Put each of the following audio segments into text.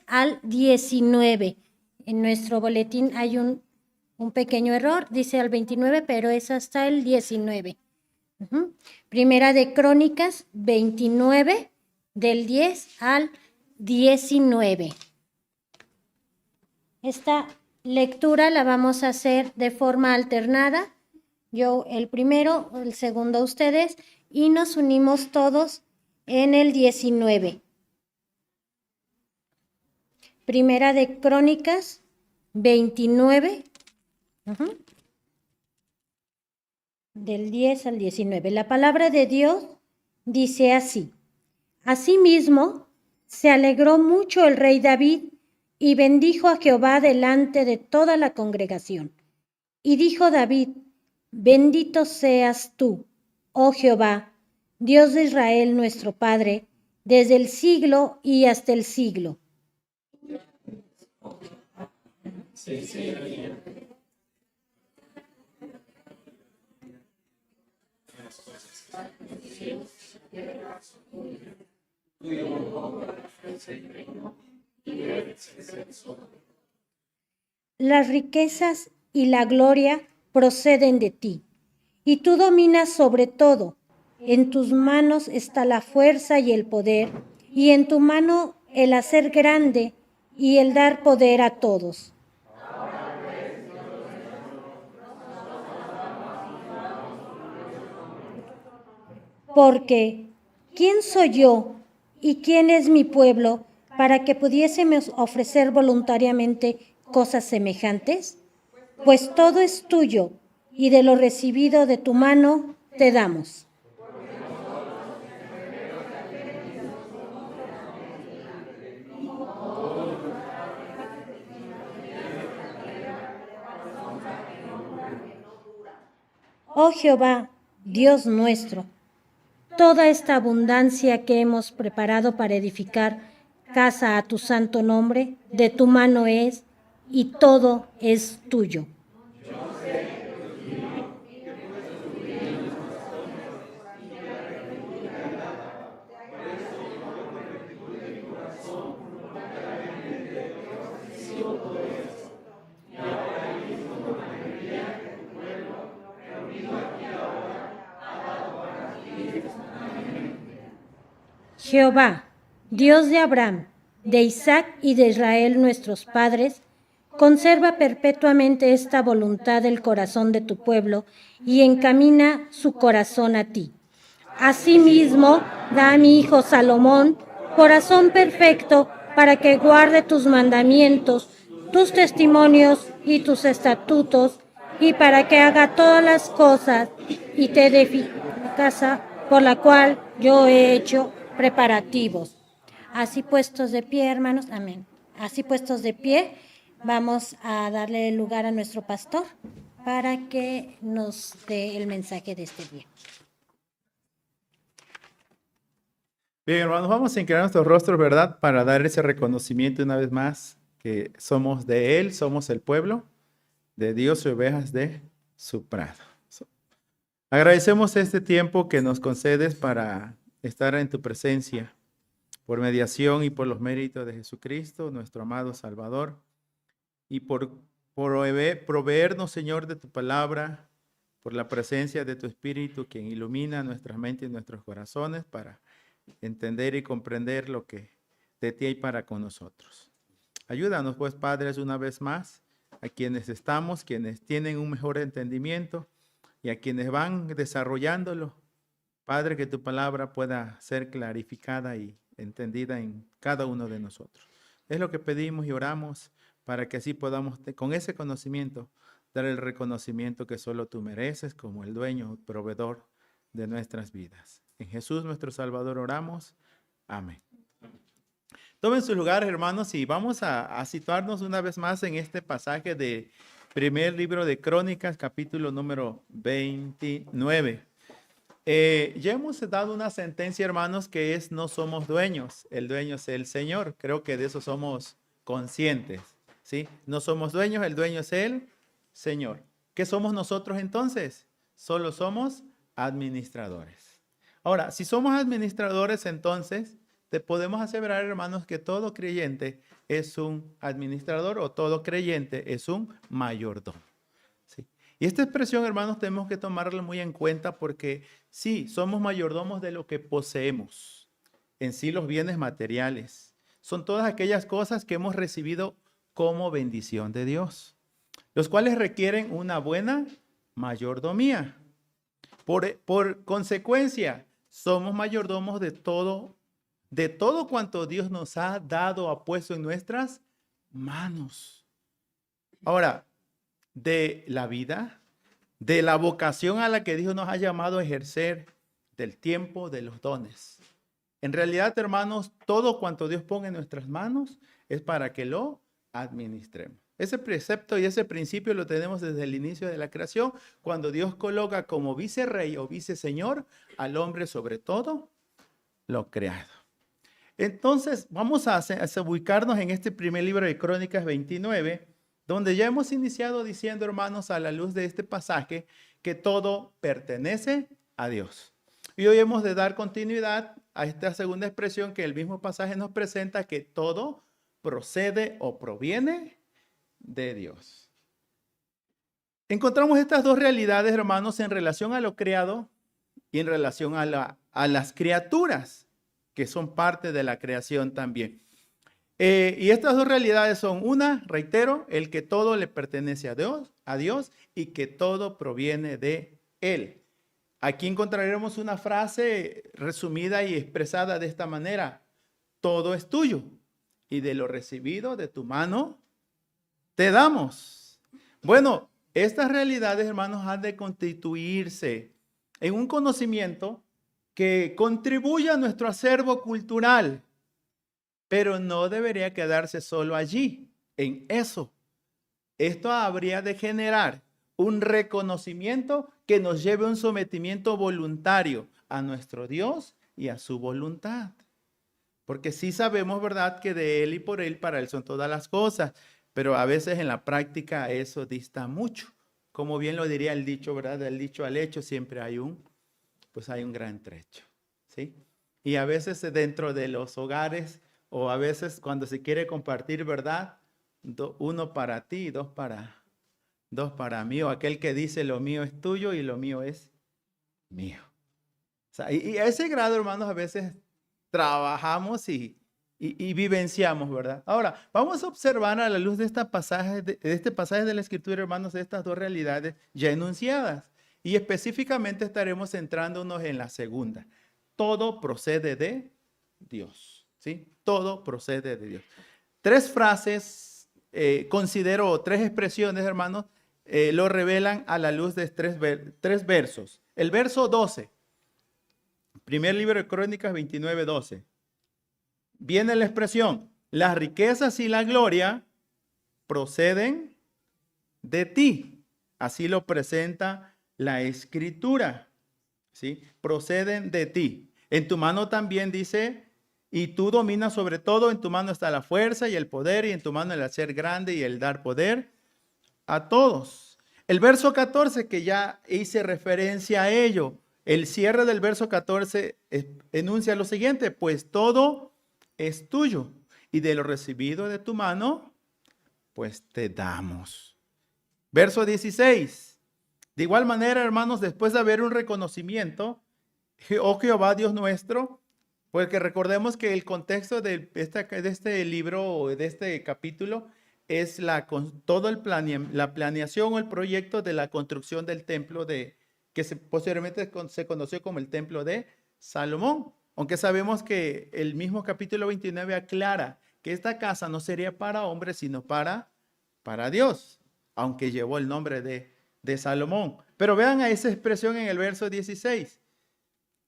al 19. En nuestro boletín hay un pequeño error, dice al 29, pero es hasta el 19. Primera de Crónicas 29, del 10 al 19. Esta lectura la vamos a hacer de forma alternada. Yo el primero, el segundo ustedes, y nos unimos todos en el 19. Primera de Crónicas 29, del 10 al 19. La palabra de Dios dice así: Asimismo, se alegró mucho el rey David y bendijo a Jehová delante de toda la congregación. Y dijo David: Bendito seas tú, oh Jehová, Dios de Israel nuestro Padre, desde el siglo y hasta el siglo. Las riquezas y la gloria proceden de ti, y tú dominas sobre todo. En tus manos está la fuerza y el poder, y en tu mano el hacer grande y el dar poder a todos. Porque, ¿quién soy yo y quién es mi pueblo para que pudiésemos ofrecer voluntariamente cosas semejantes? Pues todo es tuyo, y de lo recibido de tu mano te damos. Oh Jehová, Dios nuestro, toda esta abundancia que hemos preparado para edificar casa a tu santo nombre, de tu mano es, y todo es tuyo. Jehová, Dios de Abraham, de Isaac y de Israel nuestros padres, conserva perpetuamente esta voluntad del corazón de tu pueblo y encamina su corazón a ti. Asimismo, da a mi hijo Salomón corazón perfecto para que guarde tus mandamientos, tus testimonios y tus estatutos, y para que haga todas las cosas y te edifique la casa por la cual yo he hecho preparativos. Así puestos de pie, hermanos, amén. Así puestos de pie, vamos a darle lugar a nuestro pastor para que nos dé el mensaje de este día. Bien, hermanos, vamos a inclinar nuestros rostros, ¿verdad? Para dar ese reconocimiento una vez más que somos de Él, somos el pueblo de Dios y ovejas de su prado. Agradecemos este tiempo que nos concedes para estar en tu presencia, por mediación y por los méritos de Jesucristo, nuestro amado Salvador, y por proveernos, Señor, de tu palabra, por la presencia de tu Espíritu, quien ilumina nuestras mentes y nuestros corazones para entender y comprender lo que de ti hay para con nosotros. Ayúdanos, pues, padres, una vez más, a quienes estamos, quienes tienen un mejor entendimiento y a quienes van desarrollándolo. Padre, que tu palabra pueda ser clarificada y entendida en cada uno de nosotros. Es lo que pedimos y oramos para que así podamos, con ese conocimiento, dar el reconocimiento que solo tú mereces como el dueño, proveedor de nuestras vidas. En Jesús nuestro Salvador oramos. Amén. Tomen sus lugares, hermanos, y vamos a situarnos una vez más en este pasaje de primer libro de Crónicas, capítulo número 29. Ya hemos dado una sentencia, hermanos, que es: no somos dueños, el dueño es el Señor. Creo que de eso somos conscientes, ¿sí? No somos dueños, el dueño es el Señor. ¿Qué somos nosotros entonces? Solo somos administradores. Ahora, si somos administradores, entonces podemos aseverar, hermanos, que todo creyente es un administrador o todo creyente es un mayordomo. ¿Sí? Y esta expresión, hermanos, tenemos que tomarla muy en cuenta porque sí, somos mayordomos de lo que poseemos, en sí los bienes materiales. Son todas aquellas cosas que hemos recibido como bendición de Dios, los cuales requieren una buena mayordomía. Por consecuencia, somos mayordomos de todo cuanto Dios nos ha dado, ha puesto en nuestras manos. Ahora, de la vida, de la vocación a la que Dios nos ha llamado a ejercer, del tiempo, de los dones. En realidad, hermanos, todo cuanto Dios pone en nuestras manos es para que lo administremos. Ese precepto y ese principio lo tenemos desde el inicio de la creación, cuando Dios coloca como vicerrey o viceseñor al hombre sobre todo lo creado. Entonces, vamos a ubicarnos en este primer libro de Crónicas 29, donde ya hemos iniciado diciendo, hermanos, a la luz de este pasaje, que todo pertenece a Dios. Y hoy hemos de dar continuidad a esta segunda expresión que el mismo pasaje nos presenta, que todo procede o proviene de Dios. Encontramos estas dos realidades, hermanos, en relación a lo creado y en relación a las criaturas que son parte de la creación también. Y estas dos realidades son una, reitero, el que todo le pertenece a Dios y que todo proviene de Él. Aquí encontraremos una frase resumida y expresada de esta manera: todo es tuyo y de lo recibido de tu mano te damos. Bueno, estas realidades, hermanos, han de constituirse en un conocimiento que contribuya a nuestro acervo cultural, pero no debería quedarse solo allí, en eso. Esto habría de generar un reconocimiento que nos lleve a un sometimiento voluntario a nuestro Dios y a su voluntad. Porque sí sabemos, ¿verdad?, que de Él y por Él, para Él son todas las cosas, pero a veces en la práctica eso dista mucho. Como bien lo diría el dicho, ¿verdad? Del dicho al hecho siempre hay un gran trecho, ¿sí? Y a veces dentro de los hogares, o a veces cuando se quiere compartir, ¿verdad? Uno para ti y dos para mí, o aquel que dice lo mío es tuyo y lo mío es mío. O sea, y a ese grado, hermanos, a veces trabajamos y vivenciamos, ¿verdad? Ahora, vamos a observar a la luz de este pasaje de la Escritura, hermanos, estas dos realidades ya enunciadas. Y específicamente estaremos centrándonos en la segunda. Todo procede de Dios, ¿sí? Todo procede de Dios. Tres frases, considero tres expresiones, hermanos, lo revelan a la luz de tres versos. El verso 12, primer libro de Crónicas 29, 12. Viene la expresión: las riquezas y la gloria proceden de ti. Así lo presenta la Escritura, ¿sí? Proceden de ti. En tu mano también dice: y tú dominas sobre todo, en tu mano está la fuerza y el poder, y en tu mano el hacer grande y el dar poder a todos. El verso 14, que ya hice referencia a ello, el cierre del verso 14 enuncia lo siguiente: pues todo es tuyo, y de lo recibido de tu mano, pues te damos. Verso 16. De igual manera, hermanos, después de haber un reconocimiento, oh Jehová Dios nuestro, porque recordemos que el contexto de este libro o de este capítulo es la planeación o el proyecto de la construcción del templo que posteriormente se conoció como el templo de Salomón. Aunque sabemos que el mismo capítulo 29 aclara que esta casa no sería para hombres, sino para Dios, aunque llevó el nombre de Salomón. Pero vean a esa expresión en el verso 16.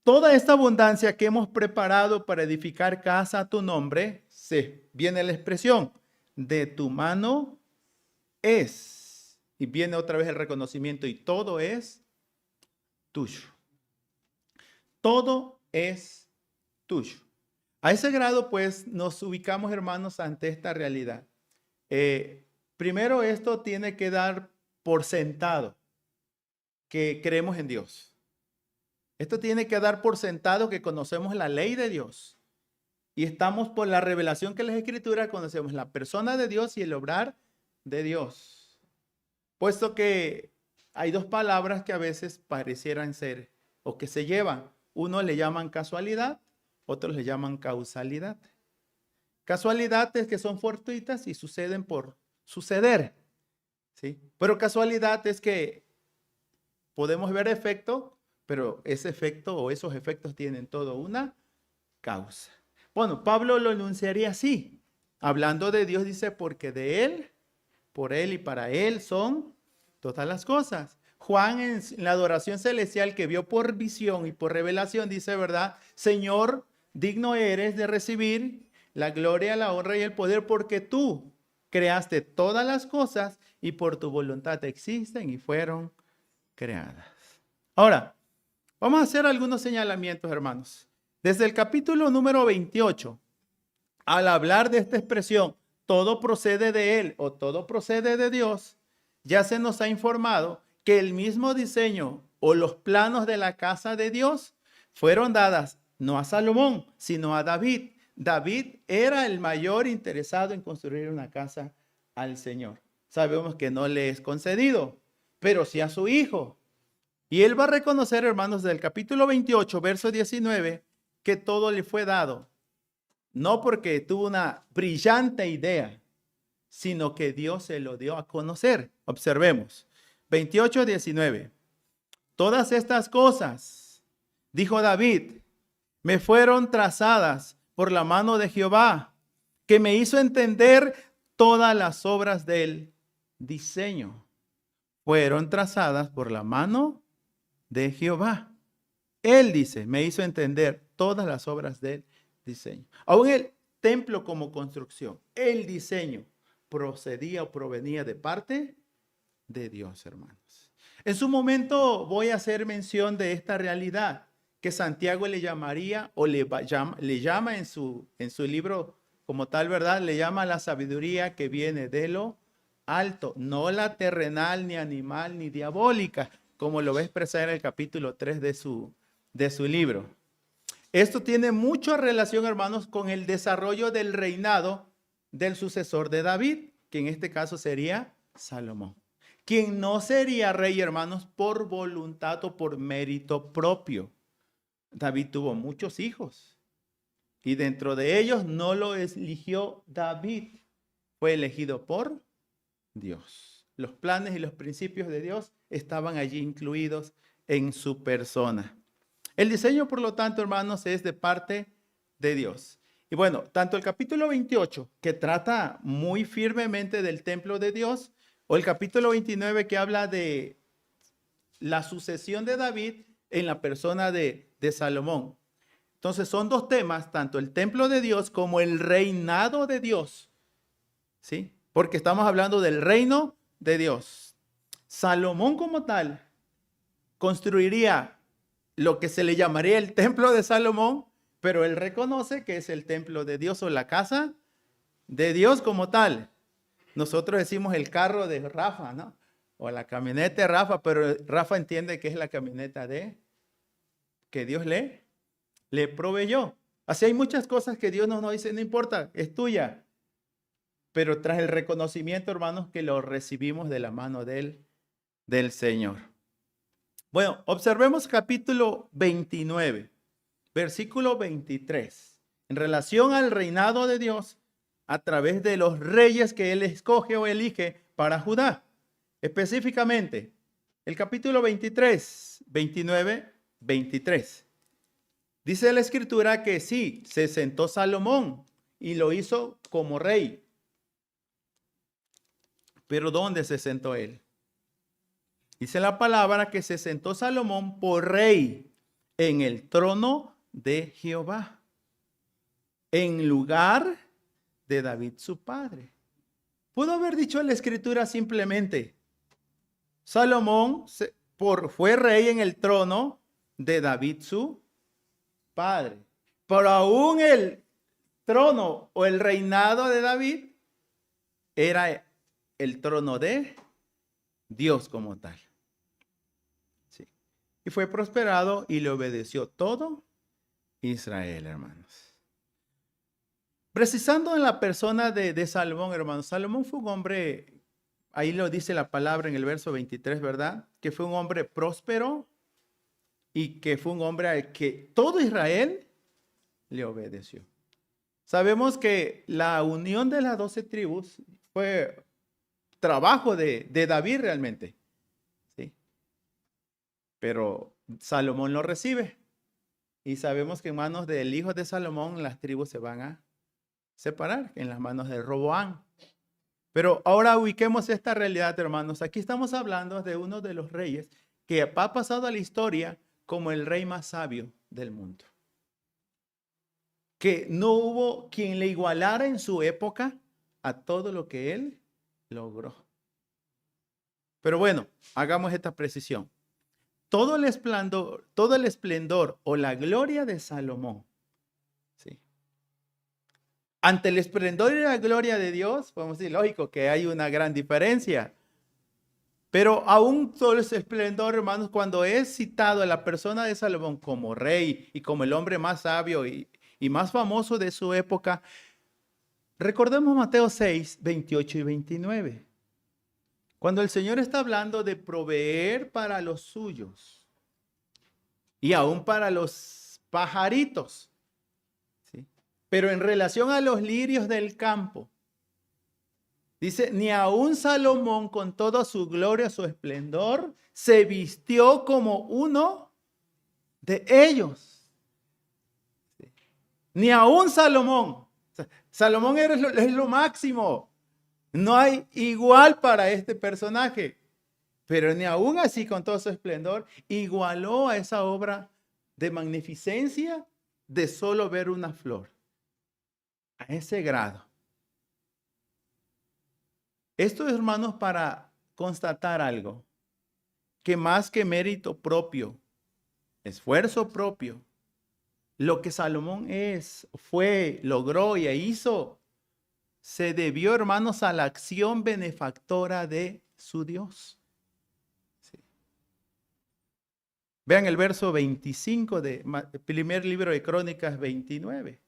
Toda esta abundancia que hemos preparado para edificar casa a tu nombre, viene la expresión: de tu mano es. Y viene otra vez el reconocimiento: y todo es tuyo. Todo es tuyo. A ese grado, pues, nos ubicamos, hermanos, ante esta realidad. Primero, esto tiene que dar por sentado que creemos en Dios. Esto tiene que dar por sentado que conocemos la ley de Dios Y estamos por la revelación que las Escrituras conocemos, la persona de Dios y el obrar de Dios. Puesto que hay dos palabras que a veces parecieran ser o que se llevan. Uno le llaman casualidad, otros le llaman causalidad. Casualidad es que son fortuitas y suceden por suceder, ¿sí? Pero casualidad es que podemos ver efecto, pero ese efecto o esos efectos tienen todo una causa. Bueno, Pablo lo enunciaría así. Hablando de Dios, dice, porque de Él, por Él y para Él son todas las cosas. Juan en la adoración celestial que vio por visión y por revelación dice, ¿verdad? Señor, digno eres de recibir la gloria, la honra y el poder porque tú creaste todas las cosas y por tu voluntad existen y fueron creadas. Ahora, vamos a hacer algunos señalamientos, hermanos. Desde el capítulo número 28, al hablar de esta expresión, todo procede de Él o todo procede de Dios, ya se nos ha informado que el mismo diseño o los planos de la casa de Dios fueron dadas no a Salomón, sino a David. David era el mayor interesado en construir una casa al Señor. Sabemos que no le es concedido, pero sí a su hijo. Y él va a reconocer, hermanos, del capítulo 28, verso 19, que todo le fue dado. No porque tuvo una brillante idea, sino que Dios se lo dio a conocer. Observemos. 28, 19. Todas estas cosas, dijo David, me fueron trazadas por la mano de Jehová, que me hizo entender todas las obras del diseño. Fueron trazadas por la mano de Jehová. Él dice, me hizo entender todas las obras del diseño. Aún el templo como construcción, el diseño procedía o provenía de parte de Dios, hermanos. En su momento voy a hacer mención de esta realidad que Santiago le llamaría o le llama en su libro como tal, ¿verdad? Le llama la sabiduría que viene de lo alto, no la terrenal, ni animal, ni diabólica, como lo va a expresar en el capítulo 3 de su libro. Esto tiene mucha relación, hermanos, con el desarrollo del reinado del sucesor de David, que en este caso sería Salomón, quien no sería rey, hermanos, por voluntad o por mérito propio. David tuvo muchos hijos y dentro de ellos no lo eligió David, fue elegido por Dios. Los planes y los principios de Dios estaban allí incluidos en su persona. El diseño, por lo tanto, hermanos, es de parte de Dios. Y bueno, tanto el capítulo 28, que trata muy firmemente del templo de Dios, o el capítulo 29, que habla de la sucesión de David en la persona de Salomón. Entonces son dos temas, tanto el templo de Dios como el reinado de Dios, ¿sí? Porque estamos hablando del reino de Dios. Salomón como tal construiría lo que se le llamaría el templo de Salomón, pero él reconoce que es el templo de Dios o la casa de Dios como tal. Nosotros decimos el carro de Rafa, ¿no? O la camioneta de Rafa, pero Rafa entiende que es la camioneta que Dios le proveyó. Así hay muchas cosas que Dios nos dice, no importa, es tuya. Pero tras el reconocimiento, hermanos, que lo recibimos de la mano del Señor. Bueno, observemos capítulo 29, versículo 23. En relación al reinado de Dios a través de los reyes que Él escoge o elige para Judá. Específicamente, el capítulo 23, 29, 23. Dice la Escritura que sí, se sentó Salomón y lo hizo como rey. Pero ¿dónde se sentó él? Dice la palabra que se sentó Salomón por rey en el trono de Jehová, en lugar de David su padre. Pudo haber dicho la Escritura simplemente, Salomón fue rey en el trono de David su padre. Pero aún el trono o el reinado de David era el trono de Dios como tal. Sí. Y fue prosperado y le obedeció todo Israel, hermanos. Precisando en la persona de Salomón, hermanos. Salomón fue un hombre, ahí lo dice la palabra en el verso 23, ¿verdad? Que fue un hombre próspero y que fue un hombre al que todo Israel le obedeció. Sabemos que la unión de las 12 tribus fue trabajo de David realmente, ¿sí? Pero Salomón lo recibe. Y sabemos que en manos del hijo de Salomón las tribus se van a separar, en las manos de Roboam. Pero ahora ubiquemos esta realidad, hermanos. Aquí estamos hablando de uno de los reyes que ha pasado a la historia como el rey más sabio del mundo. Que no hubo quien le igualara en su época a todo lo que él logró. Pero bueno, hagamos esta precisión. Todo el esplendor o la gloria de Salomón, ¿sí? Ante el esplendor y la gloria de Dios, podemos decir, lógico que hay una gran diferencia. Pero aún todo ese esplendor, hermanos, cuando es citado a la persona de Salomón como rey y como el hombre más sabio y más famoso de su época, recordemos Mateo 6, 28 y 29. Cuando el Señor está hablando de proveer para los suyos y aún para los pajaritos, ¿sí? Pero en relación a los lirios del campo, dice, ni aun Salomón con toda su gloria, su esplendor, se vistió como uno de ellos. ¿Sí? Ni aun Salomón. Salomón es lo máximo. No hay igual para este personaje. Pero ni aún así, con todo su esplendor, igualó a esa obra de magnificencia de solo ver una flor. A ese grado. Esto, hermanos, para constatar algo, que más que mérito propio, esfuerzo propio, lo que Salomón logró y hizo, se debió, hermanos, a la acción benefactora de su Dios. Sí. Vean el verso 25 del primer libro de Crónicas 29.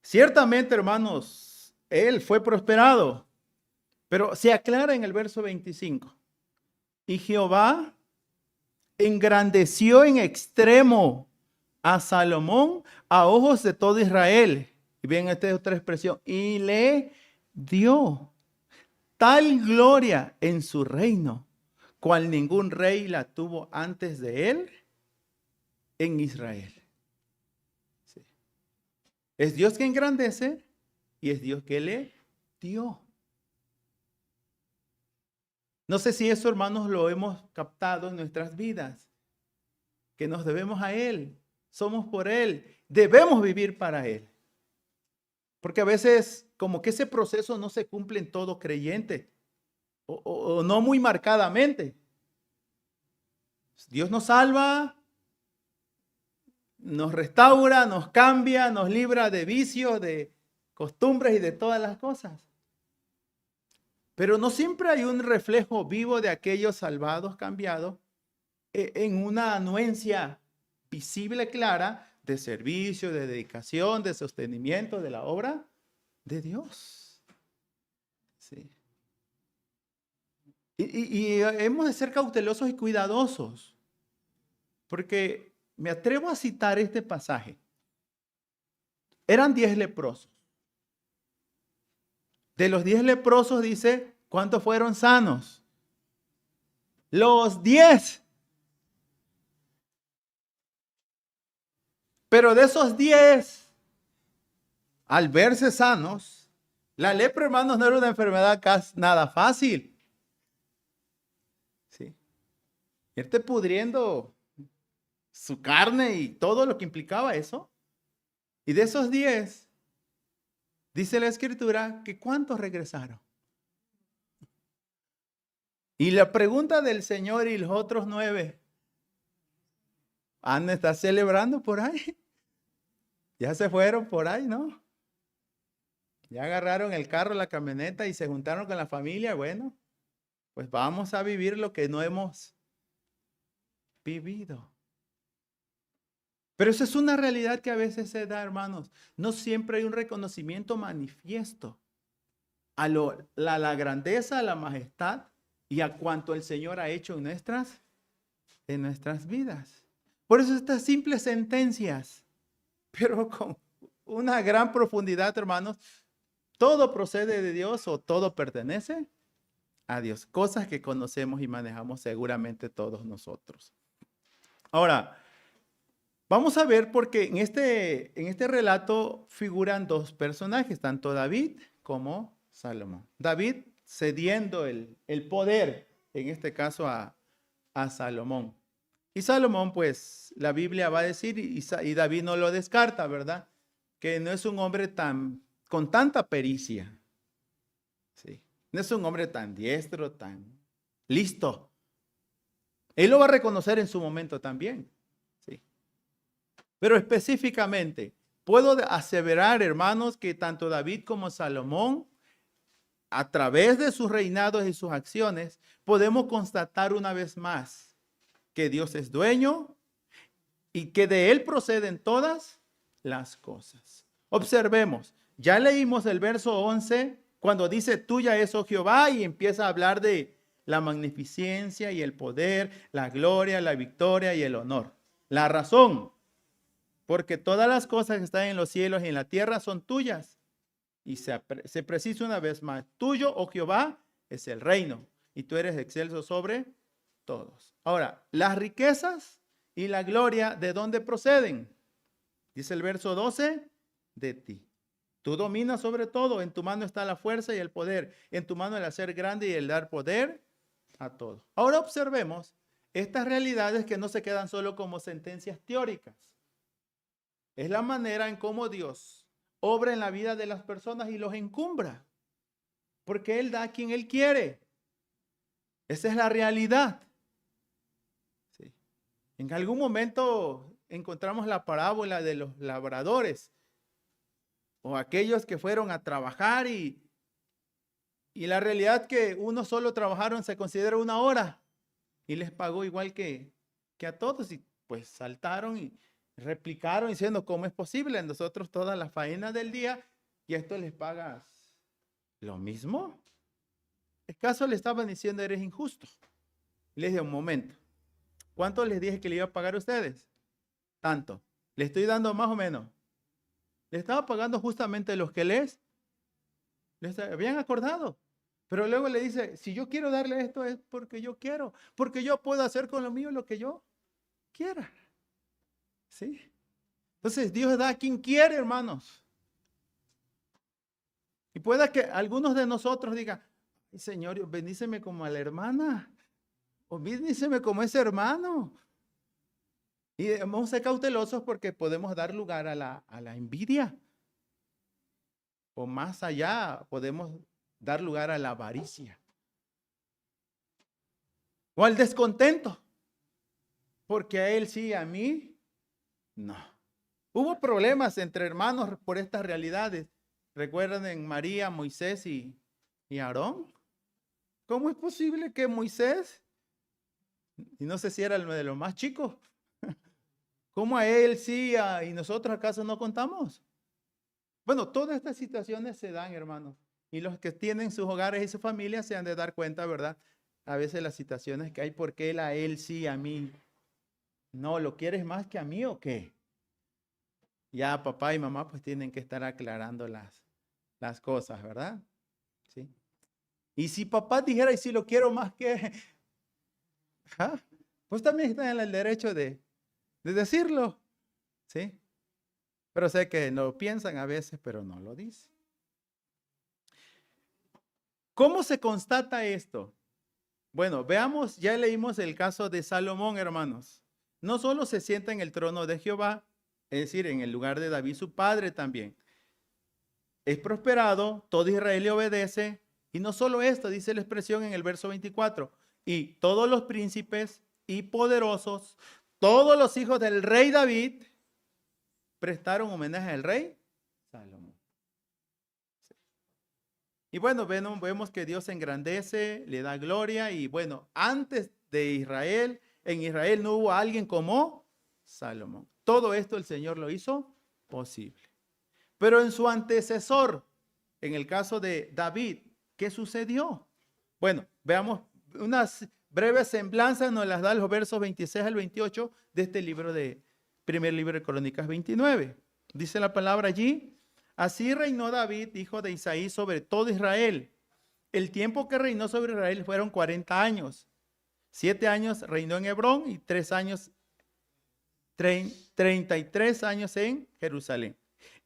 Ciertamente, hermanos, él fue prosperado, pero se aclara en el verso 25. Y Jehová engrandeció en extremo a Salomón a ojos de todo Israel. Y bien, esta es otra expresión. Y le dio tal gloria en su reino, cual ningún rey la tuvo antes de él en Israel. Sí. Es Dios que engrandece y es Dios que le dio. No sé si eso, hermanos, lo hemos captado en nuestras vidas, que nos debemos a Él, somos por Él, debemos vivir para Él. Porque a veces como que ese proceso no se cumple en todo creyente, o no muy marcadamente. Dios nos salva, nos restaura, nos cambia, nos libra de vicios, de costumbres y de todas las cosas. Pero no siempre hay un reflejo vivo de aquellos salvados, cambiados, en una anuencia visible, clara, de servicio, de dedicación, de sostenimiento de la obra de Dios. Sí. Y hemos de ser cautelosos y cuidadosos, porque me atrevo a citar este pasaje. Eran 10 leprosos. De los 10 leprosos dice, ¿cuántos fueron sanos? Los 10. Pero de esos 10, al verse sanos, la lepra, hermanos, no era una enfermedad nada fácil. Sí. Irte pudriendo su carne y todo lo que implicaba eso. Y de esos 10, dice la Escritura que ¿cuántos regresaron? Y la pregunta del Señor y los otros 9, ¿han estado celebrando por ahí? Ya se fueron por ahí, ¿no? Ya agarraron el carro, la camioneta y se juntaron con la familia. Bueno, pues vamos a vivir lo que no hemos vivido. Pero esa es una realidad que a veces se da, hermanos. No siempre hay un reconocimiento manifiesto a la grandeza, a la majestad y a cuanto el Señor ha hecho en nuestras vidas. Por eso estas simples sentencias, pero con una gran profundidad, hermanos, todo procede de Dios o todo pertenece a Dios. Cosas que conocemos y manejamos seguramente todos nosotros. Ahora, vamos a ver porque en este relato figuran dos personajes, tanto David como Salomón. David cediendo el poder, en este caso a Salomón. Y Salomón, pues la Biblia va a decir, y David no lo descarta, ¿verdad? Que no es un hombre con tanta pericia. Sí. No es un hombre tan diestro, tan listo. Él lo va a reconocer en su momento también. Sí. Pero específicamente, puedo aseverar, hermanos, que tanto David como Salomón, a través de sus reinados y sus acciones, podemos constatar una vez más que Dios es dueño y que de Él proceden todas las cosas. Observemos, ya leímos el verso 11 cuando dice, tuya es, oh Jehová, y empieza a hablar de la magnificencia y el poder, la gloria, la victoria y el honor. La razón, porque todas las cosas que están en los cielos y en la tierra son tuyas. Y se precisa una vez más, tuyo, oh Jehová, es el reino, y tú eres excelso sobre todos. Ahora, las riquezas y la gloria, ¿de dónde proceden? Dice el verso 12, de ti. Tú dominas sobre todo, en tu mano está la fuerza y el poder, en tu mano el hacer grande y el dar poder a todos. Ahora observemos estas realidades que no se quedan solo como sentencias teóricas. Es la manera en cómo Dios obra en la vida de las personas y los encumbra, porque Él da a quien Él quiere. Esa es la realidad. Sí. En algún momento encontramos la parábola de los labradores o aquellos que fueron a trabajar y la realidad que unos solo trabajaron se considera una hora y les pagó igual que a todos y pues saltaron y replicaron diciendo, ¿cómo es posible? Nosotros toda la faena del día y a esto les pagas lo mismo. ¿Acaso le estaban diciendo eres injusto? Les dije un momento. ¿Cuánto les dije que le iba a pagar a ustedes? Tanto. Le estoy dando más o menos. Le estaba pagando justamente los que les habían acordado. Pero luego le dice, si yo quiero darle esto es porque yo quiero. Porque yo puedo hacer con lo mío lo que yo quiera. ¿Sí? Entonces Dios da a quien quiere, hermanos. Y pueda que algunos de nosotros digan, Señor, bendíceme como a la hermana. O bendíceme como ese hermano. Y vamos a ser cautelosos porque podemos dar lugar a la envidia. O más allá, podemos dar lugar a la avaricia. O al descontento. Porque a él sí, a mí no. Hubo problemas entre hermanos por estas realidades. ¿Recuerdan en María, Moisés y Aarón? ¿Cómo es posible que Moisés, y no sé si era el de los más chicos, cómo a él sí y nosotros acaso no contamos? Bueno, todas estas situaciones se dan, hermanos. Y los que tienen sus hogares y sus familias se han de dar cuenta, ¿verdad? A veces las situaciones que hay, porque él a él sí, a mí no. ¿Lo quieres más que a mí o qué? Ya papá y mamá pues tienen que estar aclarando las cosas, ¿verdad? Sí. Y si papá dijera, y si lo quiero más que, ¿ah? Pues también está en el derecho de decirlo, ¿sí? Pero sé que lo piensan a veces, pero no lo dicen. ¿Cómo se constata esto? Bueno, veamos, ya leímos el caso de Salomón, hermanos. No solo se sienta en el trono de Jehová, es decir, en el lugar de David, su padre también. Es prosperado, todo Israel le obedece. Y no solo esto, dice la expresión en el verso 24. Y todos los príncipes y poderosos, todos los hijos del rey David, prestaron homenaje al rey Salomón. Y bueno, vemos que Dios engrandece, le da gloria. Y bueno, antes de Israel, en Israel no hubo alguien como Salomón. Todo esto el Señor lo hizo posible. Pero en su antecesor, en el caso de David, ¿qué sucedió? Bueno, veamos unas breves semblanzas, nos las da los versos 26 al 28 de este libro primer libro de Crónicas 29. Dice la palabra allí: así reinó David, hijo de Isaí, sobre todo Israel. El tiempo que reinó sobre Israel fueron 40 años. 7 años reinó en Hebrón y 33 años en Jerusalén.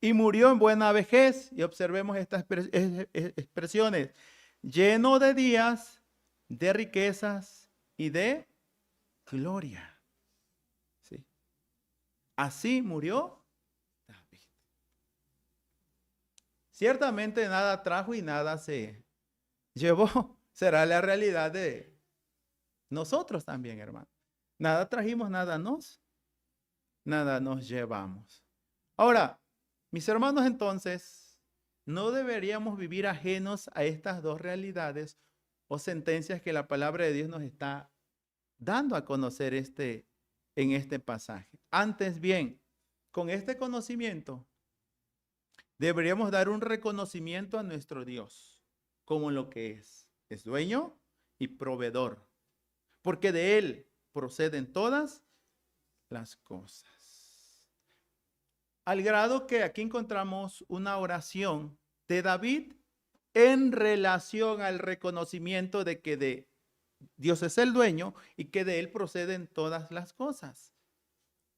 Y murió en buena vejez. Y observemos estas expresiones: lleno de días, de riquezas y de gloria. ¿Sí? Así murió David. Ciertamente nada trajo y nada se llevó. Será la realidad de nosotros también, hermano. Nada trajimos, nada nos llevamos. Ahora, mis hermanos, entonces, no deberíamos vivir ajenos a estas dos realidades o sentencias que la palabra de Dios nos está dando a conocer en este pasaje. Antes bien, con este conocimiento, deberíamos dar un reconocimiento a nuestro Dios como lo que es. Es dueño y proveedor, porque de Él proceden todas las cosas. Al grado que aquí encontramos una oración de David en relación al reconocimiento de que Dios es el dueño y que de Él proceden todas las cosas.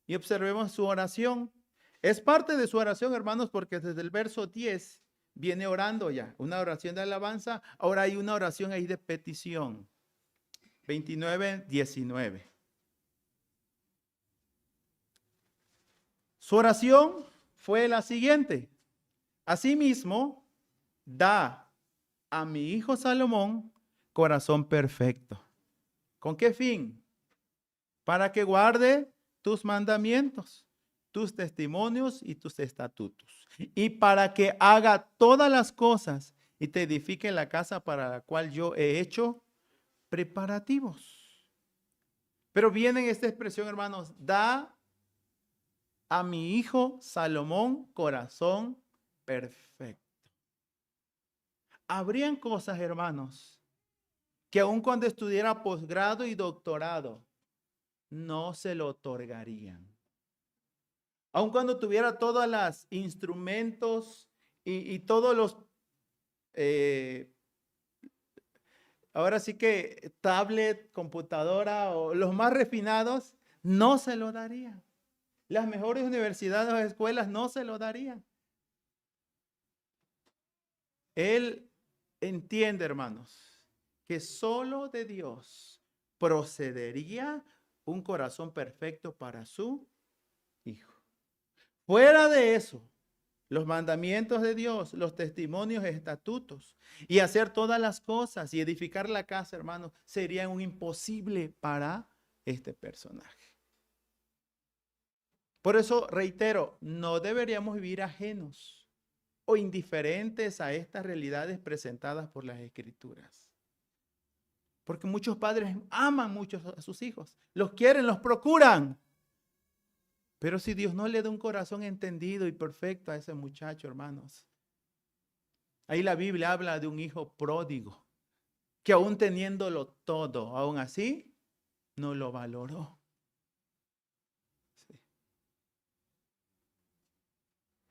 Y observemos su oración. Es parte de su oración, hermanos, porque desde el verso 10 viene orando ya. Una oración de alabanza. Ahora hay una oración ahí de petición. 29, 19. Su oración fue la siguiente: asimismo, da a mi hijo Salomón corazón perfecto. ¿Con qué fin? Para que guarde tus mandamientos, tus testimonios y tus estatutos, y para que haga todas las cosas y te edifique la casa para la cual yo he hecho preparativos. Pero viene esta expresión, hermanos: da a mi hijo Salomón corazón perfecto. Habrían cosas, hermanos, que aun cuando estudiara posgrado y doctorado, no se lo otorgarían. Aun cuando tuviera todos los instrumentos y todos los, ahora sí que tablet, computadora o los más refinados, no se lo darían. Las mejores universidades o escuelas no se lo darían. Él entiende, hermanos, que solo de Dios procedería un corazón perfecto para su hijo. Fuera de eso, los mandamientos de Dios, los testimonios, estatutos y hacer todas las cosas y edificar la casa, hermanos, serían un imposible para este personaje. Por eso, reitero, no deberíamos vivir ajenos o indiferentes a estas realidades presentadas por las Escrituras. Porque muchos padres aman mucho a sus hijos, los quieren, los procuran. Pero si Dios no le da un corazón entendido y perfecto a ese muchacho, hermanos, ahí la Biblia habla de un hijo pródigo, que aún teniéndolo todo, aún así, no lo valoró.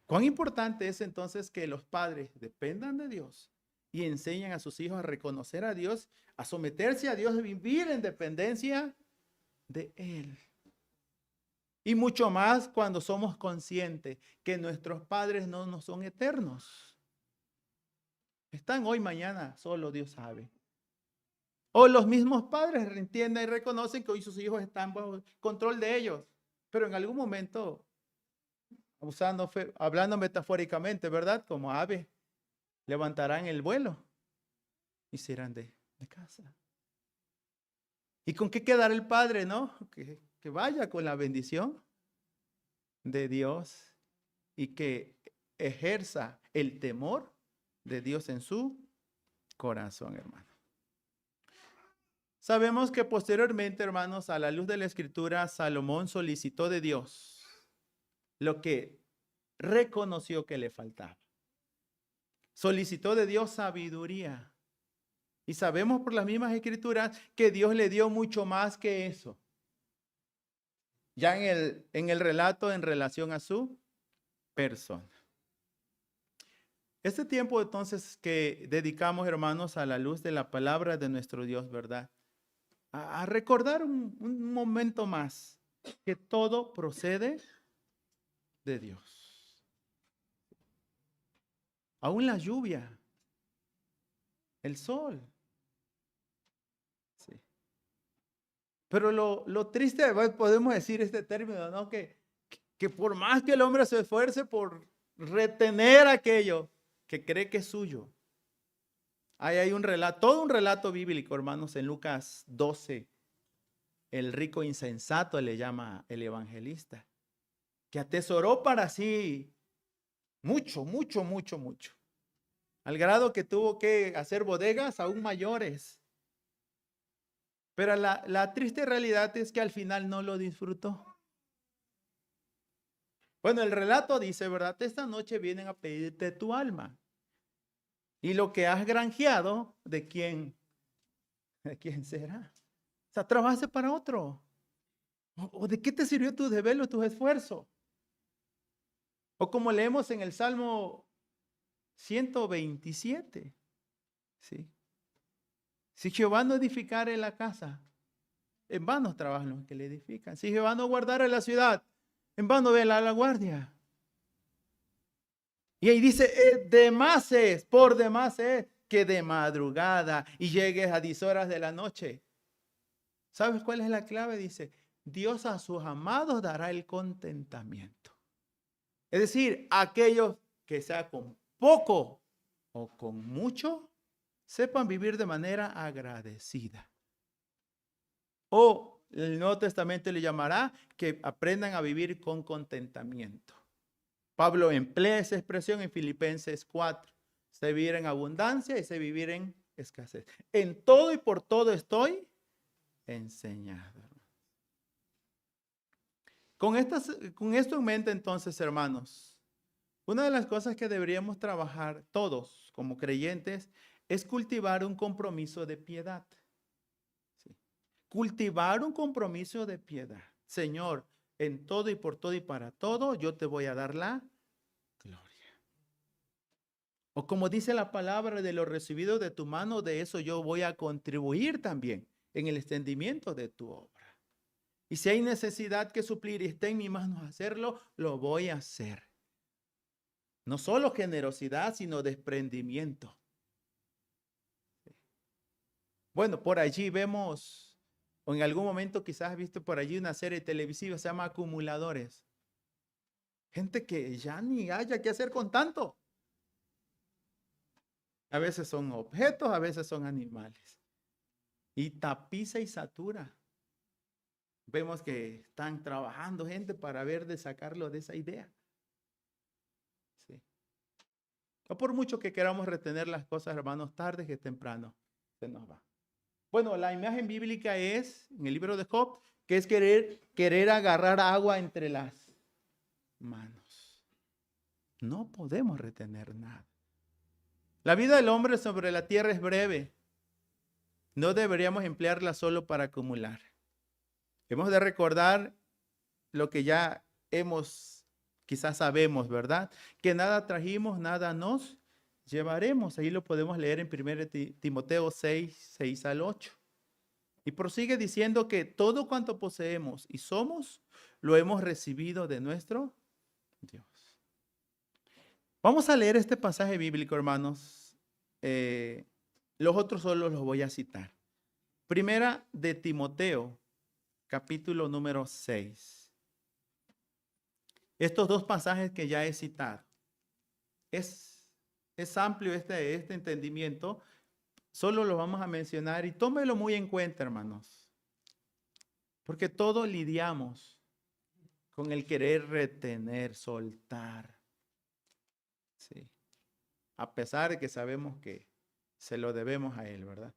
¿Cuán importante es entonces que los padres dependan de Dios y enseñen a sus hijos a reconocer a Dios, a someterse a Dios, a vivir en dependencia de Él? Y mucho más cuando somos conscientes que nuestros padres no son eternos. Están hoy, mañana, solo Dios sabe. O los mismos padres entienden y reconocen que hoy sus hijos están bajo control de ellos, pero en algún momento, hablando metafóricamente, ¿verdad? Como aves, levantarán el vuelo y se irán de casa. ¿Y con qué quedará el padre, no? Que vaya con la bendición de Dios y que ejerza el temor de Dios en su corazón, hermano. Sabemos que posteriormente, hermanos, a la luz de la Escritura, Salomón solicitó de Dios lo que reconoció que le faltaba. Solicitó de Dios sabiduría. Y sabemos por las mismas escrituras que Dios le dio mucho más que eso. Ya en el relato en relación a su persona. Este tiempo entonces que dedicamos, hermanos, a la luz de la palabra de nuestro Dios, ¿verdad? A recordar un momento más que todo procede de Dios. Aún la lluvia, el sol. Sí. Pero lo triste, podemos decir este término, ¿no? Que por más que el hombre se esfuerce por retener aquello que cree que es suyo. Ahí hay un relato, todo un relato bíblico, hermanos, en Lucas 12. El rico insensato le llama el evangelista, que atesoró para sí mucho, mucho, mucho, mucho. Al grado que tuvo que hacer bodegas aún mayores. Pero la triste realidad es que al final no lo disfrutó. Bueno, el relato dice, ¿verdad? Esta noche vienen a pedirte tu alma. Y lo que has granjeado, ¿de quién será? O sea, trabajaste para otro. ¿O de qué te sirvió tu desvelo, tus esfuerzos? O como leemos en el Salmo 127. ¿Sí? Si Jehová no edificare la casa, en vano trabajan los que le edifican. Si Jehová no guardare la ciudad, en vano vela la guardia. Y ahí dice, por demás es que de madrugada y llegues a 10 horas de la noche. ¿Sabes cuál es la clave? Dice, Dios a sus amados dará el contentamiento. Es decir, aquellos que sea con poco o con mucho, sepan vivir de manera agradecida. O el Nuevo Testamento le llamará que aprendan a vivir con contentamiento. Pablo emplea esa expresión en Filipenses 4. Se vivir en abundancia y se vivir en escasez. En todo y por todo estoy enseñado. Con esto en mente entonces, hermanos, una de las cosas que deberíamos trabajar todos como creyentes es cultivar un compromiso de piedad. ¿Sí? Cultivar un compromiso de piedad. Señor, en todo y por todo y para todo, yo te voy a dar la gloria. O como dice la palabra, de lo recibido de tu mano, de eso yo voy a contribuir también en el extendimiento de tu obra. Y si hay necesidad que suplir y esté en mis manos hacerlo, lo voy a hacer. No solo generosidad, sino desprendimiento. Bueno, por allí vemos, o en algún momento quizás has visto por allí una serie televisiva, se llama Acumuladores. Gente que ya ni haya qué hacer con tanto. A veces son objetos, a veces son animales. Y tapiza y satura. Vemos que están trabajando gente para ver de sacarlo de esa idea. Sí. No por mucho que queramos retener las cosas, hermanos, tarde que temprano se nos va. Bueno, la imagen bíblica es, en el libro de Job, que es querer agarrar agua entre las manos. No podemos retener nada. La vida del hombre sobre la tierra es breve. No deberíamos emplearla solo para acumular. Hemos de recordar lo que ya quizás sabemos, ¿verdad? Que nada trajimos, nada nos llevaremos. Ahí lo podemos leer en 1 Timoteo 6, 6 al 8. Y prosigue diciendo que todo cuanto poseemos y somos, lo hemos recibido de nuestro Dios. Vamos a leer este pasaje bíblico, hermanos. Los otros solo los voy a citar. Primera de Timoteo, capítulo número 6. Estos dos pasajes que ya he citado. Es amplio este entendimiento. Solo lo vamos a mencionar y tómelo muy en cuenta, hermanos. Porque todos lidiamos con el querer retener, soltar. Sí. A pesar de que sabemos que se lo debemos a Él, ¿verdad?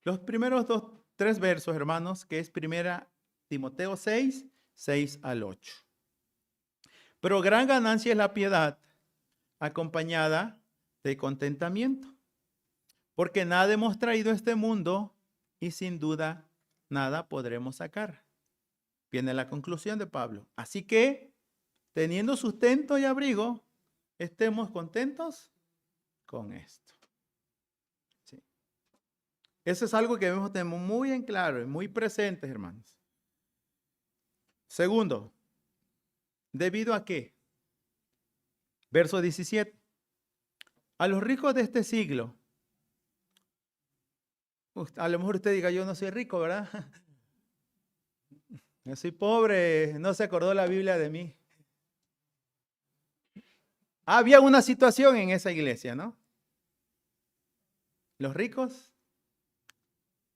Los primeros 3 versos, hermanos, que es 1 Timoteo 6, 6 al 8. Pero gran ganancia es la piedad, acompañada de contentamiento, porque nada hemos traído a este mundo y sin duda nada podremos sacar. Viene la conclusión de Pablo. Así que, teniendo sustento y abrigo, estemos contentos con esto. Sí. Eso es algo que debemos tener muy en claro y muy presentes, hermanos. Segundo, ¿debido a qué? Verso 17. A los ricos de este siglo, a lo mejor usted diga, yo no soy rico, ¿verdad? Yo soy pobre, no se acordó la Biblia de mí. Había una situación en esa iglesia, ¿no? Los ricos,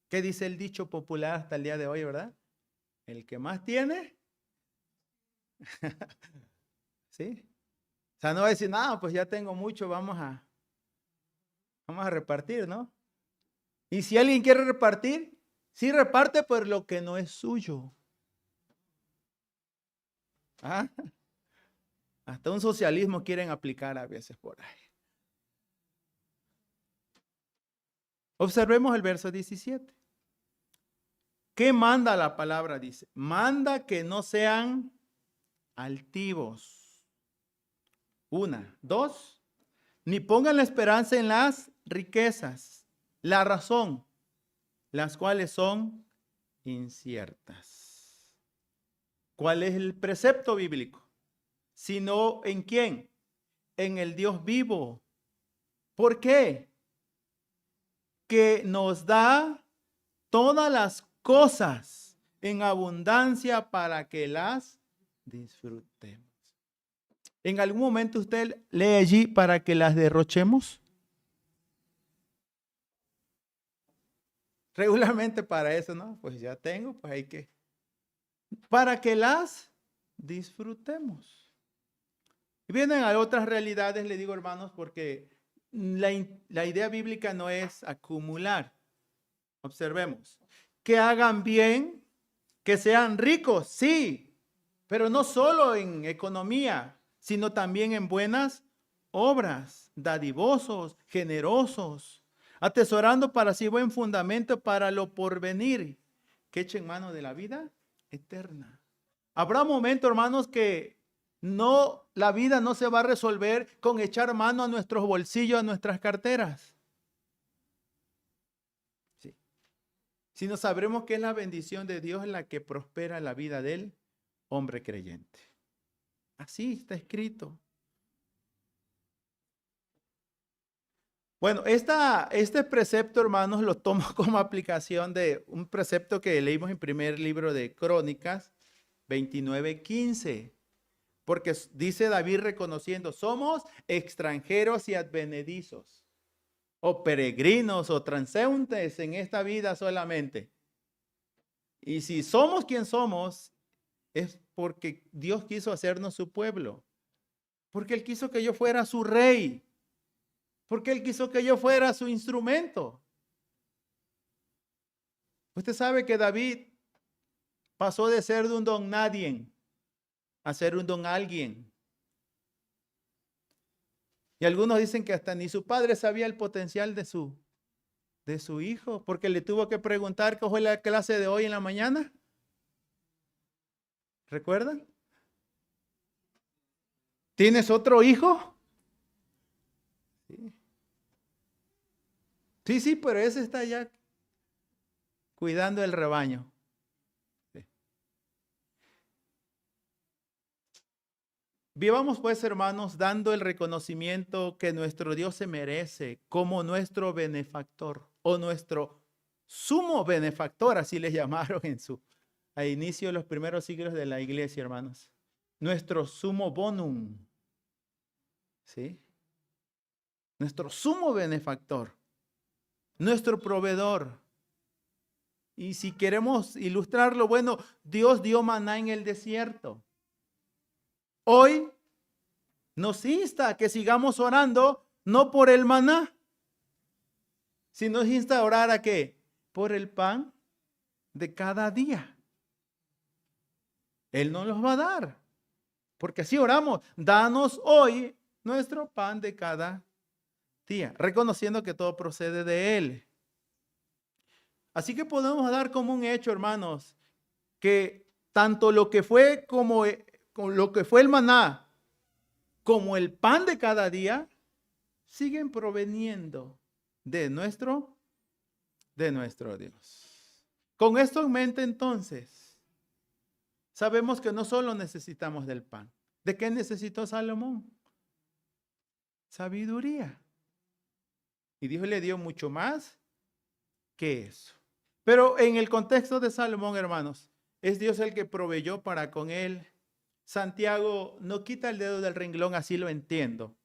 ¿qué dice el dicho popular hasta el día de hoy, verdad? El que más tiene, ¿sí? O sea, no va a decir, no, pues ya tengo mucho, vamos a repartir, ¿no? Y si alguien quiere repartir, sí reparte por lo que no es suyo. ¿Ah? Hasta un socialismo quieren aplicar a veces por ahí. Observemos el verso 17. ¿Qué manda la palabra? Dice, manda que no sean altivos. 1, 2, ni pongan la esperanza en las riquezas, la razón, las cuales son inciertas. ¿Cuál es el precepto bíblico? Sino en quién, en el Dios vivo. ¿Por qué? Que nos da todas las cosas en abundancia para que las disfrutemos. ¿En algún momento usted lee allí para que las derrochemos? Regularmente para eso, ¿no? Pues ya tengo, pues hay que. Para que las disfrutemos. Y vienen a otras realidades, le digo, hermanos, porque la idea bíblica no es acumular. Observemos. Que hagan bien, que sean ricos, sí, pero no solo en economía, sino también en buenas obras, dadivosos, generosos, atesorando para sí buen fundamento para lo porvenir, que echen mano de la vida eterna. Habrá momentos, hermanos, que la vida no se va a resolver con echar mano a nuestros bolsillos, a nuestras carteras. Sí. Sino sabremos que es la bendición de Dios la que prospera la vida del hombre creyente. Así está escrito. Bueno, este precepto, hermanos, lo tomo como aplicación de un precepto que leímos en primer libro de Crónicas 29:15. Porque dice David reconociendo, somos extranjeros y advenedizos, o peregrinos o transeúntes en esta vida solamente. Y si somos quien somos, es porque Dios quiso hacernos su pueblo. Porque Él quiso que yo fuera su rey. Porque Él quiso que yo fuera su instrumento. Usted sabe que David pasó de ser de un don nadie a ser un don alguien. Y algunos dicen que hasta ni su padre sabía el potencial de su hijo, porque le tuvo que preguntar qué fue la clase de hoy en la mañana. ¿Recuerdan? ¿Tienes otro hijo? Sí, pero ese está ya cuidando el rebaño. Vivamos pues, hermanos, dando el reconocimiento que nuestro Dios se merece como nuestro benefactor o nuestro sumo benefactor, así le llamaron a inicio de los primeros siglos de la iglesia, hermanos. Nuestro sumo bonum, ¿sí? Nuestro sumo benefactor, nuestro proveedor. Y si queremos ilustrarlo, bueno, Dios dio maná en el desierto. Hoy nos insta a que sigamos orando, no por el maná, sino nos insta a orar ¿a qué? Por el pan de cada día. Él nos los va a dar. Porque así oramos, danos hoy nuestro pan de cada día, reconociendo que todo procede de Él. Así que podemos dar como un hecho, hermanos, que tanto lo que fue como lo que fue el maná, como el pan de cada día, siguen proveniendo de nuestro Dios. Con esto en mente, entonces, sabemos que no solo necesitamos del pan. ¿De qué necesitó Salomón? Sabiduría. Y Dios le dio mucho más que eso. Pero en el contexto de Salomón, hermanos, es Dios el que proveyó para con él. Santiago no quita el dedo del renglón, así lo entiendo.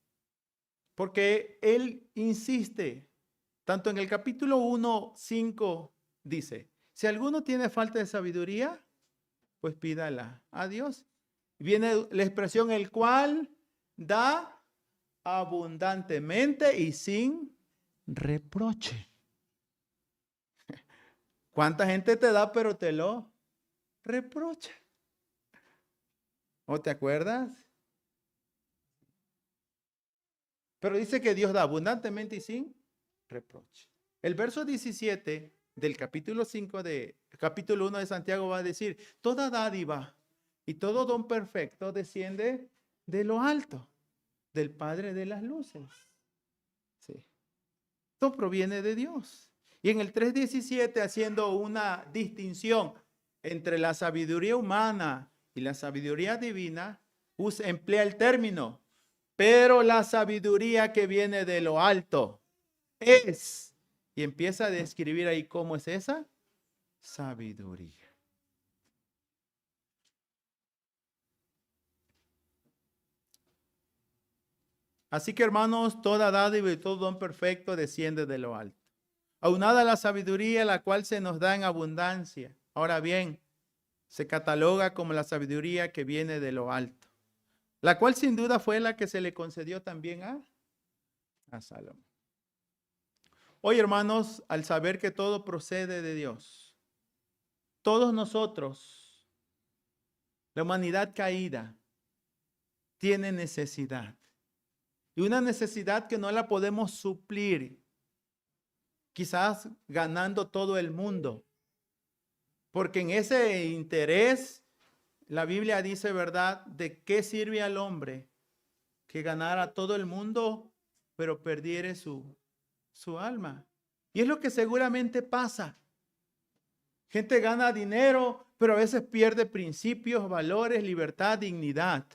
Porque él insiste, tanto en el capítulo 1:5 dice, si alguno tiene falta de sabiduría, pues pídala a Dios. Viene la expresión el cual da abundantemente y sin reproche. ¿Cuánta gente te da pero te lo reprocha? ¿O te acuerdas? Pero dice que Dios da abundantemente y sin reproche. El verso 17 del capítulo 1 de Santiago va a decir, toda dádiva y todo don perfecto desciende de lo alto, del Padre de las luces. Sí. Esto proviene de Dios. Y en el 3:17, haciendo una distinción entre la sabiduría humana y la sabiduría divina, emplea el término, pero la sabiduría que viene de lo alto es, y empieza a describir ahí cómo es esa sabiduría. Así que, hermanos, toda dádiva y todo don perfecto desciende de lo alto. Aunada la sabiduría, la cual se nos da en abundancia. Ahora bien, se cataloga como la sabiduría que viene de lo alto, la cual sin duda fue la que se le concedió también a Salomón. Hoy, hermanos, al saber que todo procede de Dios, todos nosotros, la humanidad caída, tiene necesidad. Y una necesidad que no la podemos suplir, quizás ganando todo el mundo. Porque en ese interés, la Biblia dice, ¿verdad?, de qué sirve al hombre que ganara todo el mundo, pero perdiere su alma. Y es lo que seguramente pasa. Gente gana dinero, pero a veces pierde principios, valores, libertad, dignidad.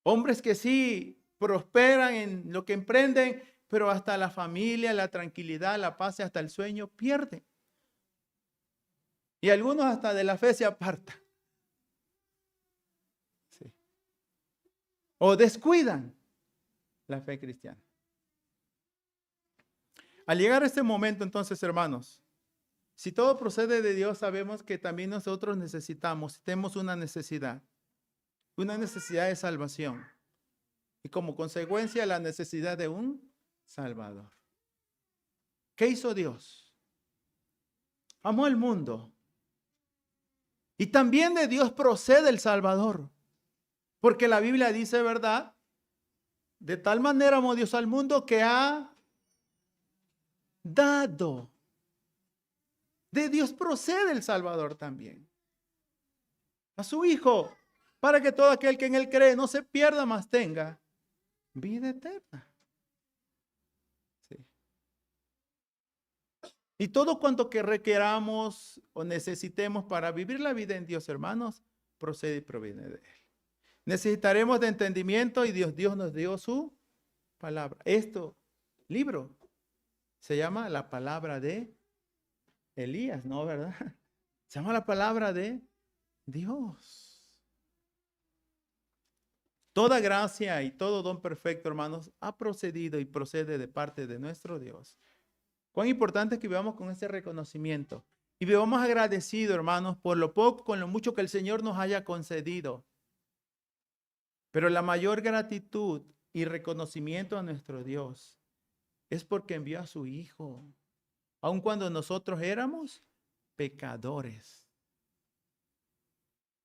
Hombres que sí prosperan en lo que emprenden, pero hasta la familia, la tranquilidad, la paz y hasta el sueño pierden. Y algunos hasta de la fe se apartan. Sí. O descuidan la fe cristiana. Al llegar a este momento, entonces, hermanos, si todo procede de Dios, sabemos que también nosotros tenemos una necesidad de salvación. Y como consecuencia, la necesidad de un Salvador. ¿Qué hizo Dios? Amó al mundo. Y también de Dios procede el Salvador. Porque la Biblia dice, ¿verdad? De tal manera amó Dios al mundo que ha dado. De Dios procede el Salvador también. A su Hijo, para que todo aquel que en Él cree no se pierda, mas tenga vida eterna. Sí. Y todo cuanto que requeramos o necesitemos para vivir la vida en Dios, hermanos, procede y proviene de Él. Necesitaremos de entendimiento y Dios nos dio su palabra. Libro se llama la palabra de Elías, ¿no? ¿Verdad? Se llama la palabra de Dios. Toda gracia y todo don perfecto, hermanos, ha procedido y procede de parte de nuestro Dios. Cuán importante es que vivamos con ese reconocimiento y vivamos agradecidos, hermanos, por lo poco, con lo mucho que el Señor nos haya concedido. Pero la mayor gratitud y reconocimiento a nuestro Dios es porque envió a su Hijo, aun cuando nosotros éramos pecadores.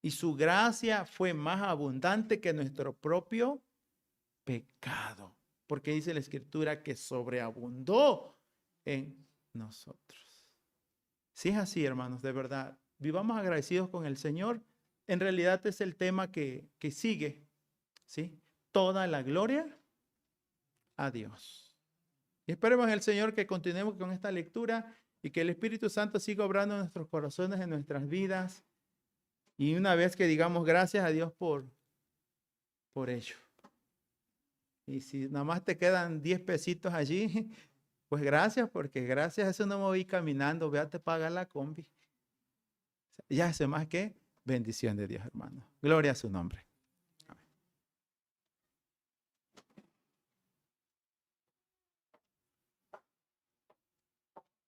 y su gracia fue más abundante que nuestro propio pecado. Porque dice la Escritura que sobreabundó en nosotros. Si es así, hermanos, de verdad, vivamos agradecidos con el Señor. En realidad es el tema que sigue, ¿sí? Toda la gloria a Dios. Y esperemos en el Señor que continuemos con esta lectura y que el Espíritu Santo siga obrando en nuestros corazones, en nuestras vidas. Y una vez que digamos gracias a Dios por ello. Y si nada más te quedan 10 pesitos allí, pues gracias, porque gracias a eso no me voy caminando, vea, te paga la combi. Ya hace más que bendición de Dios, hermano. Gloria a su nombre.